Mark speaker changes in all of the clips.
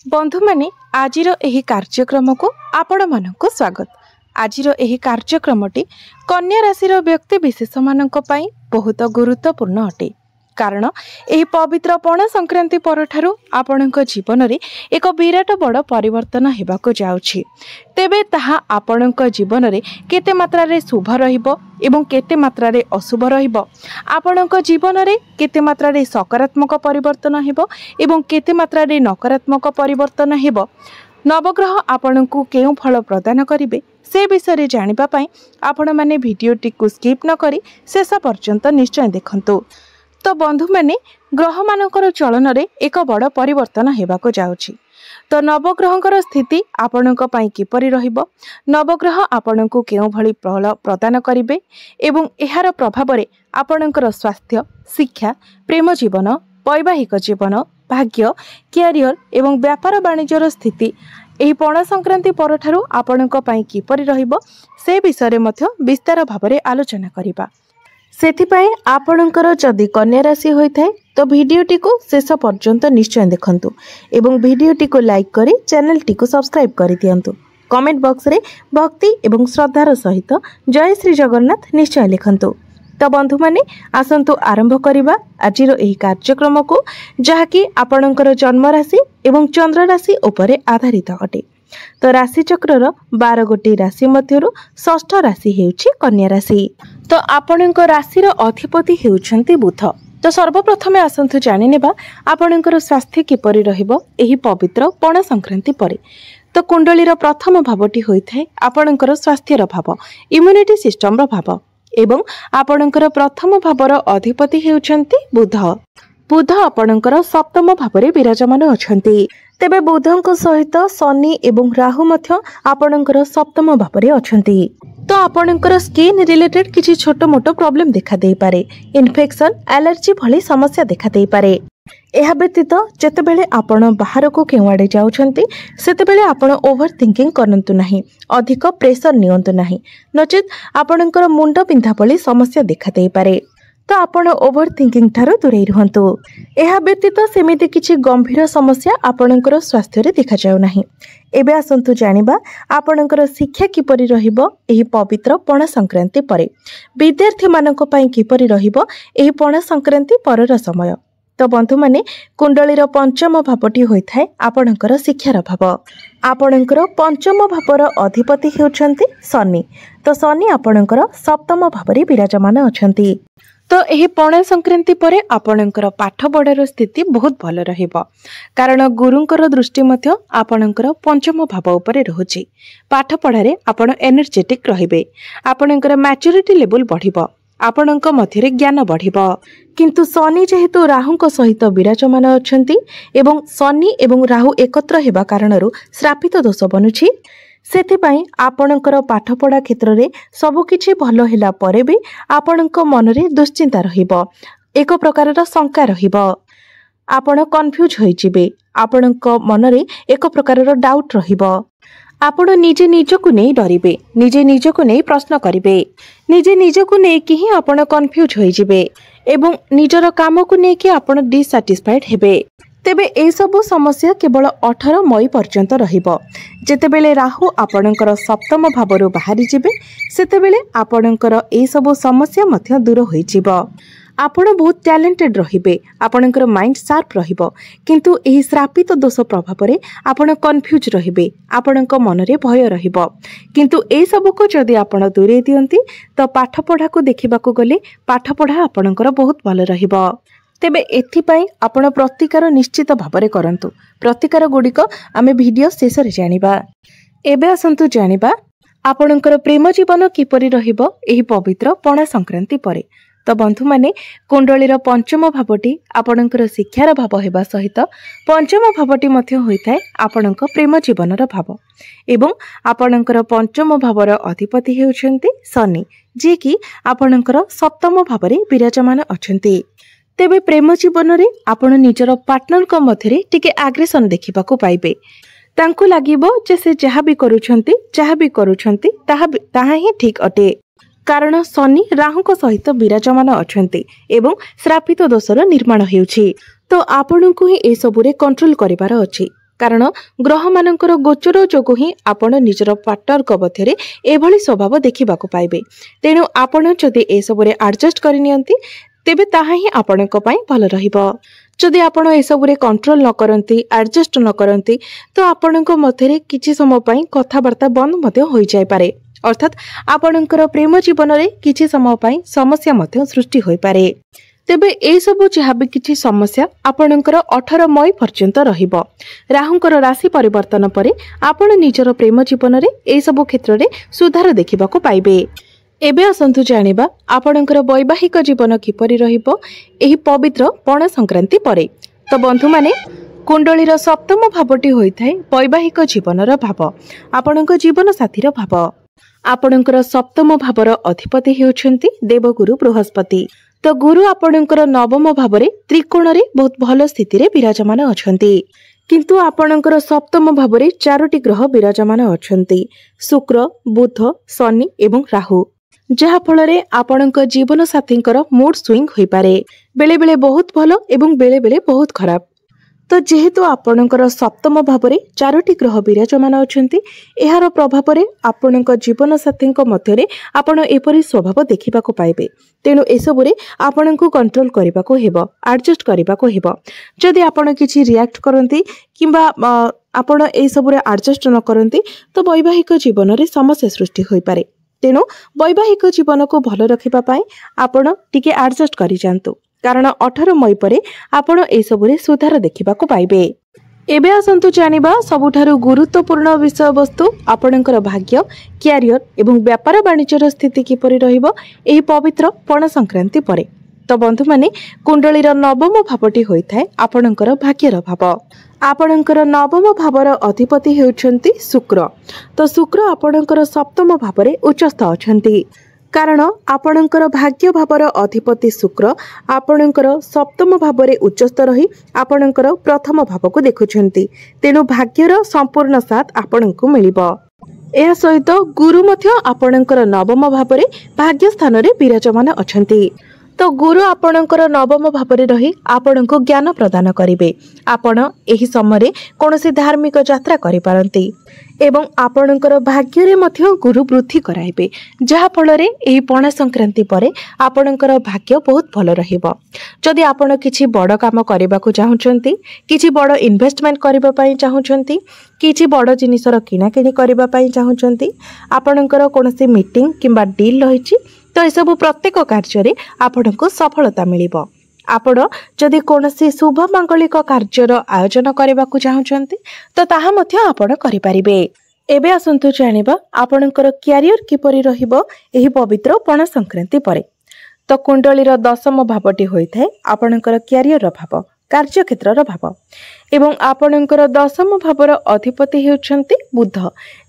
Speaker 1: बंधु माने आजिर एही कार्यक्रम को आपण मानक स्वागत। आजिर एही कार्यक्रमटी कन्या राशि व्यक्ति विशेष मानक पई बहुत गुरुत्वपूर्ण अटे, कारण एही पवित्र पणा संक्रांति परठारु आपणक जीवन रे एक विराट बड़ परिवर्तन हेबाको जाउछि। तेबे ताहा आपणक जीवन रे केते मात्रा रे शुभ रहिबो एवं केते मात्रा रे अशुभ रहिबो, आपणक जीवन रे केते मात्रा रे सकारात्मक परिवर्तन हेबो एवं केते मात्रा रे नकारात्मक परिवर्तन हेबो, नवग्रह आपणकु केउ फल प्रदान करिवे से विषय जानिबा पई आपण माने भिडियोटी को स्किप न करी शेष पर्यंत निश्चय देखंतु। तो बंधु माने ग्रह मानकर चलन रे एक बड़ परिवर्तन हेबाको जाउछि। तो नवग्रहंकर स्थिति आपणक पई किपरि रहिबो, नवग्रह आपणकु केउ भली फल प्रदान करिवे एवं एहार प्रभाव रे आपणकर स्वास्थ्य, शिक्षा, प्रेम जीवन, वैवाहिक जीवन, भाग्य, कैरियर एवं व्यापार वाणिज्यर स्थिति एही पणा संक्रांति परठारु आपणक पई किपरि रहिबो से विषय मध्य विस्तार भाबरे आलोचना करिबा। सेथिपाई आपणकर जदि कन्या राशि होइथाय तो भिडियोटी को शेष पर्यंत निश्चय देखंतु एवं भिडियोटी को लाइक करी चैनलटी को सब्सक्राइब करि दियंतु। कमेंट बॉक्स रे भक्ति एवं श्रद्धार सहित जय श्री जगन्नाथ निश्चय लिखंतु। तो बंधु माने आसंतु आरंभ करिबा आजिरो एही कार्यक्रम को, जहाँकि आपणकर जन्म राशि एवं चंद्र राशि उपरे आधारित अटे। तो राशि चक्रर 12 गोटी राशि मध्यरु षष्ठ राशि हेउछि कन्या राशि। तो आपणक राशिर अधिपति हेउछन्ति बुध। तो सर्वप्रथम आसंतु जानि नेबा आपणकर स्वास्थ्य किपरि रहिबो एही पवित्र पणा संक्रांति परे। तो कुंडलीर प्रथम भावटी होइथाय आपणकर स्वास्थ्यर भाव, इम्युनिटी सिस्टमर भाव एवं आपणकर प्रथम भावर अधिपति हेउछन्ति बुध। बुध आपणकर सप्तम भावरे विराजमान अछन्ति। तेबे बुधंक सहित शनि एवं राहु मध्य आपणकर सप्तम भावरे अछन्ति। तो आपणकर स्किन रिलेटेड किछि छोट मोट प्रॉब्लम देखा देई पारे, इन्फेक्शन, एलर्जी भली समस्या देखा देई पारे। एहा व्यतीत जेतेबेले आपण बाहर को केवाडे जाउछन्ति सेतेबेले आपण ओवर थिंकिंग करंतु नाही, अधिक प्रेशर नियंतु नाही, नचेत आपणकर मुंड बिंधा भली समस्या देखा देई पारे। तो आपण ओवर थिंकिंग ठारो दूरे रहंतु। एहा व्यतीत सेमिति किछि गंभीर समस्या आपणकर स्वास्थ्य रे देखा जाउ नाही। एबे आसंतु जानिबा आपणकर शिक्षा किपरि रहिबो एही पवित्र पणा संक्रांति परे। विद्यार्थी मानक पई किपरि रहिबो एही पणा संक्रांति परर समय। तो बंधु माने कुंडलीर पंचम भावटी होइथाय आपणकर शिक्षार भाव। आपणकर पंचम भावर अधिपति हेउछन्ति शनि। तो शनि आपणकर सप्तम भावरे विराजमान अछन्ति। तो एही पणा संक्रांति परे आपणकर पाठ पढ़ार स्थिति बहुत भल रहिबो, कारण गुरुंकर दृष्टि मध्य आपणकर पंचम भाव उपरे रहुछि। पाठ पढ़ारे आपण एनर्जेटिक रहिबे, आपणकर मैच्योरिटी लेवल बढ़िबो, आपणक मध्यरे ज्ञान बढ़िबो। किंतु शनि जेहेतु राहुंक सहित विराजमान अछन्ति एवं शनि एवं राहु एकत्र हेबा कारणरु श्रापित दोष बनुछि, सेथिपाई आपणकर पाठपढ़ा क्षेत्र रे सबु किछि भलो हेला परे भी आपणक मनरे दुश्चिंता रहिबो, एक प्रकारर शंका रहिबो, आपण कन्फ्यूज होई जिबे, आपणक मनरे एक प्रकारर डाउट रहिबो। आपण निजे निजकु नै डरिबे, निजे निजकु नै प्रश्न करिबे, निजे निजकु नै कि ही आपण कन्फ्यूज होई जिबे एवं निजर काम को नै कि आपण डिसैटिस्फाइड हेबे। तेबे ए सबु समस्या केवल 18 मई पर्यंत रहिबो। जेतेबेले राहु आपणकर सप्तम भावरु बाहरी जिबे सेतेबेले आपणकर ए सबु समस्या मध्य दूर होई जिवो। आपण बहुत टैलेंटेड रहिबे, आपणकर माइंड शार्प रहिबो, किंतु एही श्रापित दोष प्रभाव रे आपण कन्फ्यूज रहिबे, आपणक मनरे भय रहिबो। किंतु ए सबु को जदि आपण दूरे दियंती तो पाठ पढ़ा को देखिबाको गले पाठ पढ़ा आपणकर बहुत भल रहिबो। तेबे एथिपाई आपण प्रतिकार निश्चित भाबरे करंतु। प्रतिकार गुडिक आमे वीडियो शेष रे जानिबा। एबे आसंतु जानिबा आपणकर प्रेम जीवन किपरि रहिबो एही पवित्र पणा संक्रांति परे। तो बंधु माने कुंडलीर पंचम भावटी आपणकर शिक्षार भाव हेबा सहित पंचम भावटी मध्य होइथाय आपणक प्रेम जीवनर भाव एवं आपणकर पंचम भावर अधिपति हेउछन्ति शनि, जे कि आपणकर सप्तम भावरे विराजमान अछन्ति। तेबे प्रेम जीवन रे आपण निजर पार्टनर को मध्यरे टिके एग्रेशन देखिबाकू पाइबे। तांकु लागिबो जे से जहा भी करूछन्ति ताहा ही ठीक अटे, कारण शनि राहुंक सहित विराजमान अछन्ति एवं श्रापित दोषर निर्माण हेउछि। तो आपणकु ही ए सबुरे कंट्रोल करिवार अछि। कारण ग्रह मानकर गोचर जोगु ही आपण निजर पार्टनर मध्य एभली स्वभाव देखा पाइबे। तेणु आपण जदि ए सबरे एडजस्ट करनियंती तेबे ताहा ही आपणक पई भल रहिबो। जदि आपण ए सबरे कंट्रोल न करंती एडजस्ट न करंती तो आपणक मध्यरे किछि समय पई कथाबार्ता बंद मध्य होई जाय पारे, अर्थात आपणकर प्रेम जीवन रे किछि समय पई समस्या मध्य सृष्टि होई पारे। तेबे ए सबु जहाँ भी किछि समस्या आपणकर 18 मई पर्यंत रहिबो। राहुंकर राशि परिवर्तन परे आपण निजर प्रेम जीवन रे ए सबु क्षेत्र रे सुधार देखिबाको पाइबे। एबे असंतु जानिबा आपणकर वैवाहिक जीवन किपरि रहिबो एही पवित्र पण संक्रांति परे। तो बंधु माने कुंडलीर सप्तम भावटी होइथाय वैवाहिक जीवनर भाव, आपणक जीवन साथीर भाव। आपणकर सप्तम भावर अधिपति हेउछन्ति देवगुरु बृहस्पति। तो गुरु आपणकर नवम भावरे त्रिकोण रे बहुत भल स्थिति रे विराजमान अछन्ति, किंतु आपणकर सप्तम भावरे 4टी ग्रह विराजमान अछन्ति, शुक्र, बुध, शनि एवं राहु, जहा फल रे आपणक जीवन साथींकर मूड स्विंग होई पारे, बेले बेले बहुत भल एवं बेले बेले बहुत खराब। तो जेहेतु आपणकर सप्तम भावरे 4टी ग्रह विराजमान अछन्ति, एहार प्रभाव रे आपणक जीवन साथींक मध्यरे आपण एपरि स्वभाव देखिबाको पाइबे। तेणु एसबुरे आपणको कंट्रोल करबाको हेबो, एडजस्ट करबाको हेबो। जदि आपण किछि रिएक्ट करंती किंबा आपण एसबुरे एडजस्ट न करंती तो वैवाहिक जीवन रे समस्या सृष्टि होई पारे। तेणु वैवाहिक जीवन को भल रखिबा पई आपण टिके एडजस्ट करि जांतु, कारण 18 मई परे आपण ए सबुरे सुधार देखिबाको पाइबे। एबे आसंतु जानिबा सबुठारु गुरुत्वपूर्ण विषय वस्तु आपणकर भाग्य, क्यारियर एवं व्यापार वाणिज्यर स्थिति किपरि रहिबो एही पवित्र पण संक्रांति परे। तो बंधु माने कुंडलीर नवम भावटी होइथाय आपणकर भाग्यर भाव। आपणकर नवम भावर अधिपति हेउछन्ति शुक्र। तो शुक्र आपणकर सप्तम भावरे उच्चस्थ अछन्ति, कारण आपणकर भाग्य भावर अधिपति शुक्र आपणकर सप्तम भावरे उच्चस्थ रही आपणकर प्रथम भाव को देखुछन्ति। तेणु भाग्यर संपूर्ण साथ आपणको मिलिबो। एहा सहित गुरु मध्य आपणकर नवम भावरे भाग्य स्थान रे विराजमान अछन्ति। तो गुरु आपणकर नवम भावरे रही आपणको ज्ञान प्रदान करिवे। आपण एही समय कोनोसी धार्मिक यात्रा करि पारंती एवं आपणकर भाग्य रे मध्य गुरु वृद्धि कराइबे, जहा फल रे एही पणा संक्रांति परे आपणकर भाग्य बहुत भल रहिबो। जदि आपण किछि बड़ काम करबाको चाहुचंती, किछि बड़ इन्वेस्टमेंट करबा पई चाहुचंती, किछि बड़ जिनिसर किना किनी करबा पई चाहुचंती, आपणकर कोनोसी मीटिंग किंबा डील रहिछि तो ए सब प्रत्येक कार्य आपको सफलता मिलिबो। आपण जदि कोनोसी शुभ मांगलिक कार्यर आयोजन करबा को चाहुचंती तो ताहा मध्य आपण करि परिबे। एबे आसंतु जानिबा आपणकर क्यारियर किपरि रहिबो एही पवित्र पण संक्रांति परे। तो कुंडलीर दशम भावटी होइथाय आपणकर क्यारियर भाव, कार्य क्षेत्र भाव एवं आपणकर दशम भावर अधिपति हेउछन्ति बुध,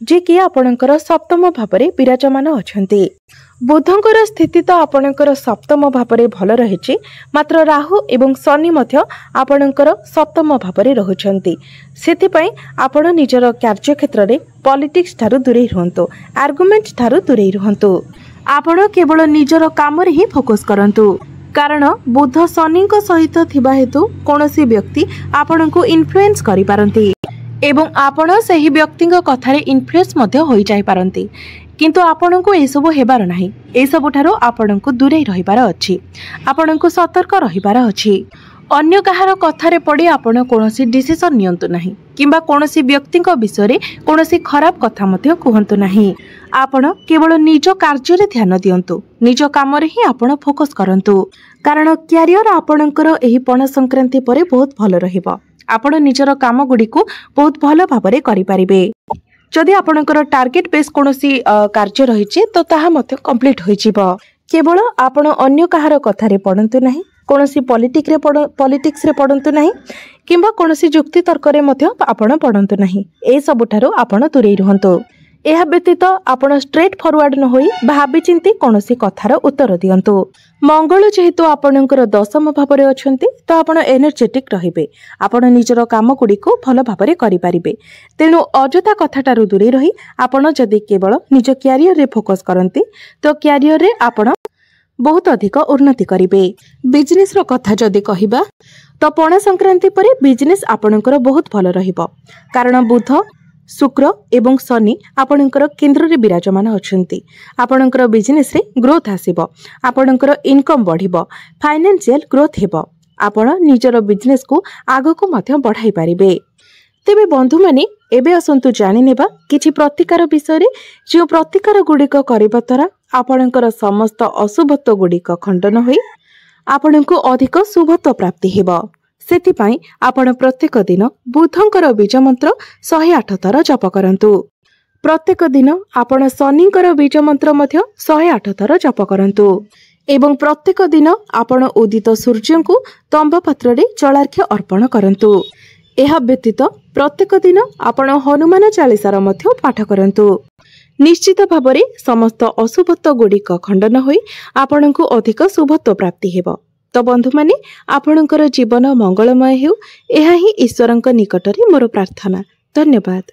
Speaker 1: जे कि आपणकर सप्तम भावरे विराजमान अछन्ति। बुधंकर स्थिति तो आपणकर सप्तम भावरे भल रहिछि, मात्र राहु एवं शनि मध्य आपणकर सप्तम भावरे रहुछन्ति। सेथि पई आपण निजर कार्य क्षेत्र रे पॉलिटिक्स ठारू दूरे रहंतु, आर्गुमेंट ठारू दूरे रहंतु। आपण केवल निजर काम रे ही फोकस करंतु, कारण बुध शनि सहित थिबा हेतु कोनोसी व्यक्ति आपण को इन्फ्लुएंस करि पारंती एवं आपण सही व्यक्ति कथारे इन्फ्लुएंस मध्य होई जाय पारंती, किंतु आपण को ए सब हेबार नाही। ए सब ठारो आपण को दूरे रहिबार अछि, आपण को सतर्क रहिबार अछि। अन्य कहार कथारे पड़ी आपण कोनोसी डिसिजन नियंतु नाही किंबा कोनोसी व्यक्ति विषय रे कोनोसी खराब कथा मध्य कहंतु नाही। आपण केवल निज कार्य रे ध्यान दियंतु, निज काम रे ही आपण फोकस करंतु, कारण क्यारियर आपणकर एही पण संक्रांति परे बहुत भल रहिबो। आपण निजर काम गुडी को बहुत भल भाबरे करि परिबे। जदि आपणकर टार्गेट बेस कोनोसी कार्य रहिछि तो ताहा मध्य कंप्लीट होई जिवो। केवल आपण अन्य कहार कथारे पडंतु नाही, कोनोसी पॉलिटिक्स रे पडंतु नाही किंबा कोनोसी जुक्ति तर्क रे मध्य आपण पडंतु नाही। ए सबठारो आपण दूरे रहंतु। एहा व्यतीत आपण स्ट्रेट फॉरवर्ड न होई भाबी चिंती कोनोसी कथार उत्तर दियंतु। मंगल जेहेतु आपणकर दशम भावरे अछंती तो आपण एनर्जेटिक रहिबे, आपण निजर काम गुडी को भल भाबरे करि परिबे। तेनु अजथा कथाटारु दूरे रही आपण जदि केवल निज क्यारियर रे फोकस करंती तो क्यारियर रे आपण बहुत अधिक उन्नति करिवे। बिजनेस रो कथा जदि कहिबा तो पणा संक्रांति पर बिजनेस आपणकर बहुत भल रहिबो कारण बुध शुक्र एवं शनि आपणकर केन्द्र रे विराजमान अछंती। आपणकर बिजनेस रे ग्रोथ आसीबो, आपणकर इनकम बढ़िबो, फाइनेंशियल ग्रोथ हेबो, आपण निजर बिजनेस को आगो को मध्य बढ़ाई पारिबे। तेबे बंधु माने एबे असंतु जानि नेबा किछि प्रतिकार विषय रे जो प्रतिकार गुडिक करिबा द्वारा आपणकर समस्त अशुभत्व गुडिक खंडन होई आपणको अधिक शुभत्व प्राप्ति हेबो। सेथिपाई आपण प्रत्येक दिन बुधंकर बीज मंत्र 108 थर जप करंतु। प्रत्येक दिन आपण शनिंकर बीज मंत्र मध्य 108 थर जप करंतु एवं प्रत्येक दिन आपण उदित सूर्य को तंबपत्र रे जलार्घ्य अर्पण करंतु। एहा व्यतीत प्रत्येक दिन आपण हनुमान चालीसार मध्य पाठ करंतु। निश्चित भावरे समस्त अशुभत्व गुडिक खंडन होई आपणको अधिक शुभत्व प्राप्ति हेबो। तो बंधु माने आपणकर जीवन मंगलमय हेउ, एहा ही ईश्वरंक निकटरे मोर प्रार्थना। धन्यवाद।